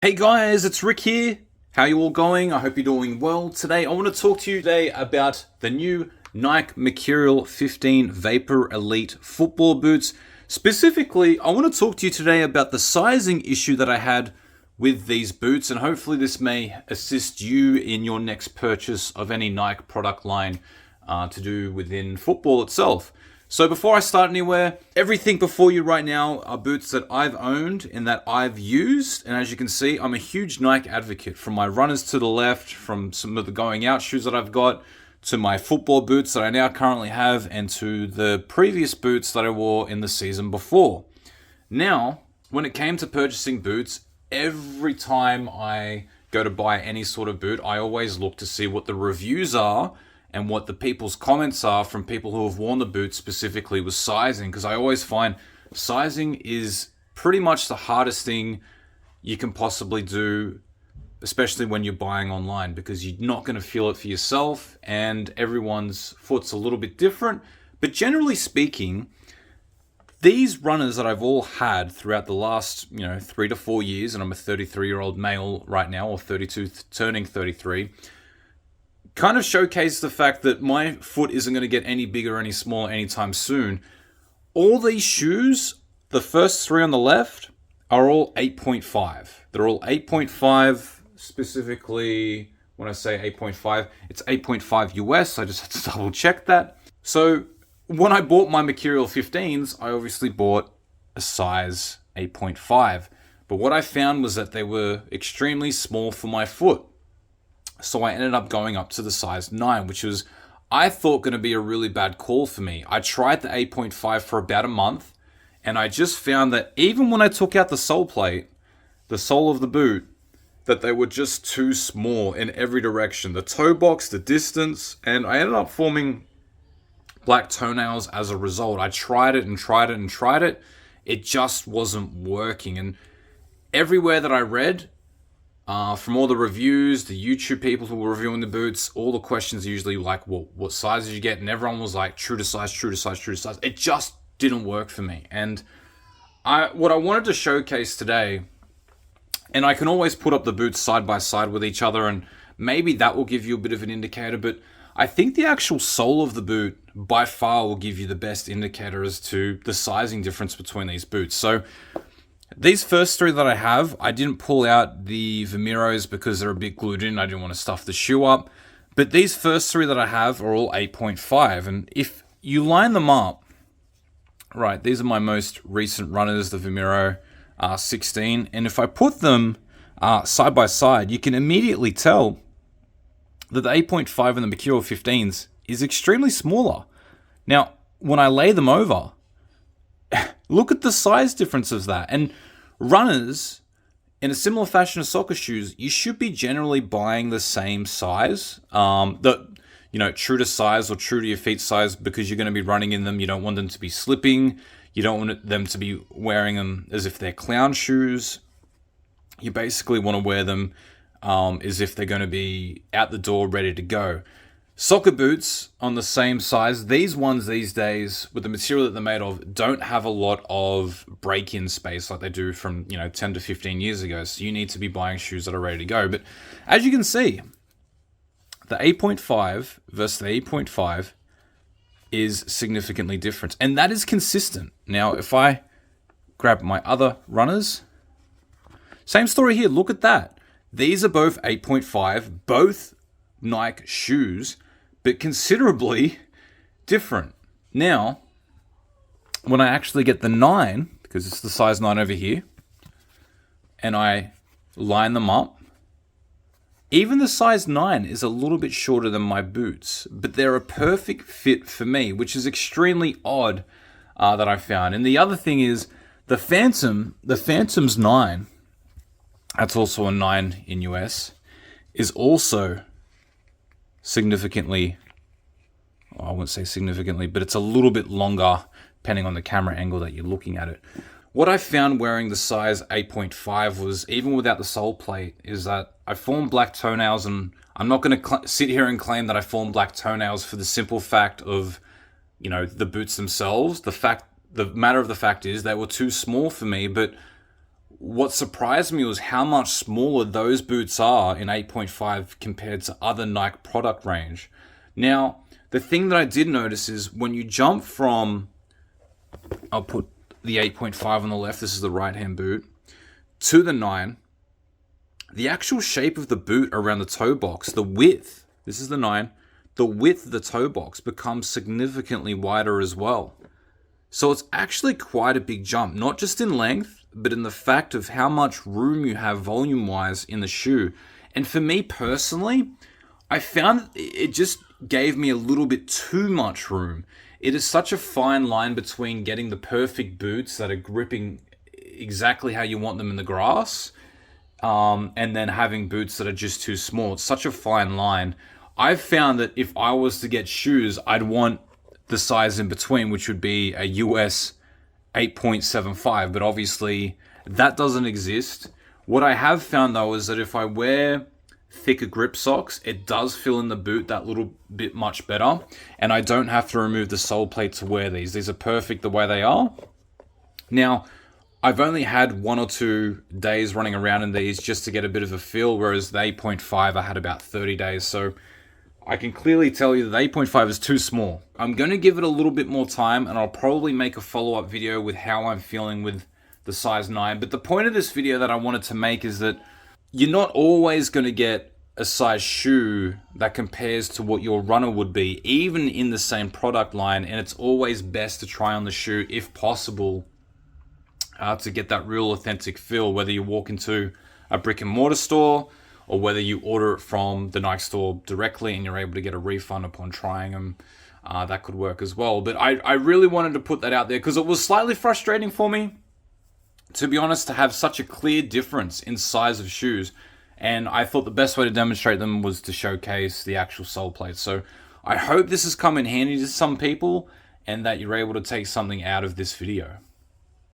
Hey guys, it's Rick here. How you all going? I hope you're doing well. Today I want to talk to you today about the new Nike Mercurial 15 Vapor Elite football boots. Specifically, I want to talk to you today about the sizing issue that I had with these boots, and hopefully this may assist you in your next purchase of any Nike product line to do within football itself. So before I start anywhere, everything before you right now are boots that I've owned and that I've used. And as you can see, I'm a huge Nike advocate. From my runners to the left, from some of the going out shoes that I've got, to my football boots that I now currently have, and to the previous boots that I wore in the season before. Now, when it came to purchasing boots, every time I go to buy any sort of boot, I always look to see what the reviews are and what the people's comments are from people who have worn the boot, specifically with sizing, because I always find sizing is pretty much the hardest thing you can possibly do, especially when you're buying online, because you're not going to feel it for yourself and everyone's foot's a little bit different. But generally speaking, these runners that I've all had throughout the last 3 to 4 years, and I'm a 33-year-old male right now, or 32 turning 33, kind of showcase the fact that my foot isn't going to get any bigger or any smaller anytime soon. All these shoes, the first three on the left, are all 8.5. They're all 8.5, specifically, when I say 8.5, it's 8.5 US. I just had to double check that. So when I bought my Mercurial 15s, I obviously bought a size 8.5. But what I found was that they were extremely small for my foot. So I ended up going up to the size 9, which was, I thought, going to be a really bad call for me. I tried the 8.5 for about a month, and I just found that even when I took out the sole plate, the sole of the boot, that they were just too small in every direction. The toe box, the distance, and I ended up forming black toenails as a result. I tried it and tried it and tried it. It just wasn't working. And everywhere that I read, from all the reviews, the YouTube people who were reviewing the boots, all the questions are usually like, well, what size did you get? And everyone was like, true to size, true to size, true to size. It just didn't work for me. And what I wanted to showcase today, and I can always put up the boots side by side with each other, and maybe that will give you a bit of an indicator, but I think the actual sole of the boot by far will give you the best indicator as to the sizing difference between these boots. So these first three that I have, I didn't pull out the Vomeros because they're a bit glued in. I didn't want to stuff the shoe up. But these first three that I have are all 8.5. And if you line them up, right, these are my most recent runners, the Vomero 16. And if I put them side by side, you can immediately tell that the 8.5 and the Mercurial 15s is extremely smaller. Now, when I lay them over, look at the size difference of that. And runners, in a similar fashion as soccer shoes, you should be generally buying the same size. True to size or true to your feet size, because you're going to be running in them. You don't want them to be slipping. You don't want them to be wearing them as if they're clown shoes. You basically want to wear them as if they're going to be out the door ready to go. Soccer boots on the same size, these ones these days, with the material that they're made of, don't have a lot of break-in space like they do from 10 to 15 years ago. So you need to be buying shoes that are ready to go. But as you can see, the 8.5 versus the 8.5 is significantly different. And that is consistent. Now, if I grab my other runners, same story here. Look at that. These are both 8.5, both Nike shoes, but considerably different. Now, when I actually get the 9, because it's the size 9 over here, and I line them up, even the size 9 is a little bit shorter than my boots, but they're a perfect fit for me, which is extremely odd that I found. And the other thing is, the Phantom's 9, that's also a 9 in US, is also significantly, I wouldn't say significantly, but it's a little bit longer depending on the camera angle that you're looking at it. What I found wearing the size 8.5 was, even without the sole plate, is that I formed black toenails, and I'm not going to sit here and claim that I formed black toenails for the simple fact of, the boots themselves. The matter of the fact is they were too small for me, but what surprised me was how much smaller those boots are in 8.5 compared to other Nike product range. Now, the thing that I did notice is when you jump from, I'll put the 8.5 on the left, this is the right-hand boot, to the 9, the actual shape of the boot around the toe box, the width, this is the 9, the width of the toe box becomes significantly wider as well. So it's actually quite a big jump, not just in length, but in the fact of how much room you have volume-wise in the shoe. And for me personally, I found it just gave me a little bit too much room. It is such a fine line between getting the perfect boots that are gripping exactly how you want them in the grass, and then having boots that are just too small. It's such a fine line. I've found that if I was to get shoes, I'd want the size in between, which would be a US 8.75, but obviously that doesn't exist. What I have found though is that if I wear thicker grip socks, it does fill in the boot that little bit much better, and I don't have to remove the sole plate to wear these. These are perfect the way they are. Now, I've only had 1 or 2 days running around in these just to get a bit of a feel, whereas the 8.5 I had about 30 days, so I can clearly tell you that the 8.5 is too small. I'm going to give it a little bit more time, and I'll probably make a follow-up video with how I'm feeling with the size 9. But the point of this video that I wanted to make is that you're not always going to get a size shoe that compares to what your runner would be, even in the same product line, and it's always best to try on the shoe, if possible, to get that real authentic feel, whether you walk into a brick and mortar store or whether you order it from the Nike store directly and you're able to get a refund upon trying them. That could work as well. But I really wanted to put that out there because it was slightly frustrating for me, to be honest, to have such a clear difference in size of shoes. And I thought the best way to demonstrate them was to showcase the actual sole plate. So I hope this has come in handy to some people and that you're able to take something out of this video.